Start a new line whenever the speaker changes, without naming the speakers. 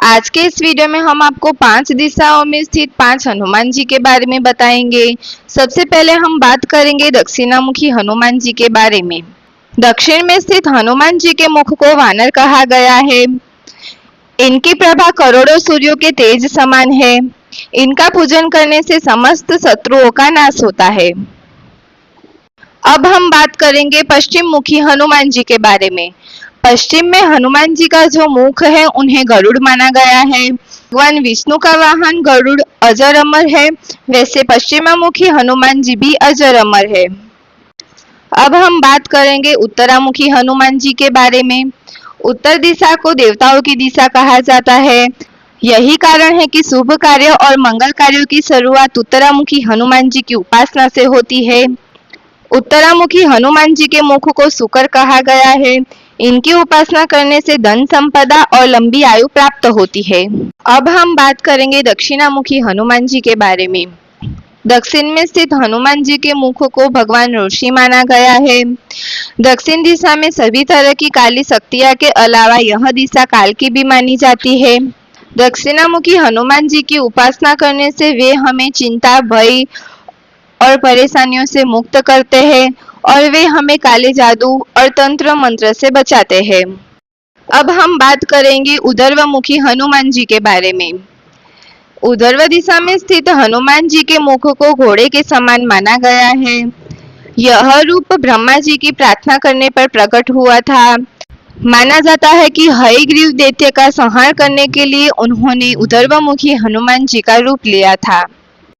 आज के इस वीडियो में हम आपको 5 दिशाओं में स्थित 5 हनुमान जी के बारे में बताएंगे। सबसे पहले हम बात करेंगे दक्षिणामुखी हनुमान जी के बारे में। दक्षिण में स्थित हनुमान जी के मुख को वानर कहा गया है। इनकी प्रभा करोड़ों सूर्यों के तेज समान है। इनका पूजन करने से समस्त शत्रुओं का नाश होता है। अब हम बात करेंगे पश्चिम मुखी हनुमान जी के बारे में। पश्चिम में हनुमान जी का जो मुख है उन्हें गरुड़ माना गया है। भगवान विष्णु का वाहन गरुड़ अजर अमर है, वैसे पश्चिमामुखी हनुमान जी भी अजर अमर है। अब हम बात करेंगे उत्तरामुखी हनुमान जी के बारे में। उत्तर दिशा को देवताओं की दिशा कहा जाता है। यही कारण है कि शुभ कार्य और मंगल कार्यों की शुरुआत उत्तरामुखी हनुमान जी की उपासना से होती है। उत्तरामुखी हनुमान जी के मुख को शुकर कहा गया है। इनकी उपासना करने से धन संपदा और लंबी आयु प्राप्त होती है। अब हम बात करेंगे दक्षिणामुखी हनुमान जी के बारे में। दक्षिण में स्थित हनुमान जी के मुख को भगवान ऋषि माना गया है। दक्षिण दिशा में सभी तरह की काली शक्तियां के अलावा यह दिशा काल की भी मानी जाती है। दक्षिणामुखी हनुमान जी की उपासना करने से वे हमें चिंता, भय और परेशानियों से मुक्त करते हैं और वे हमें काले जादू और तंत्र मंत्र से बचाते हैं। अब हम बात करेंगे ऊर्ध्वमुखी हनुमान जी के बारे में। ऊर्ध्व दिशा में स्थित हनुमान जी के मुख को घोड़े के समान माना गया है। यह रूप ब्रह्मा जी की प्रार्थना करने पर प्रकट हुआ था। माना जाता है कि हयग्रीव दैत्य का संहार करने के लिए उन्होंने ऊर्ध्वमुखी हनुमान जी का रूप लिया था।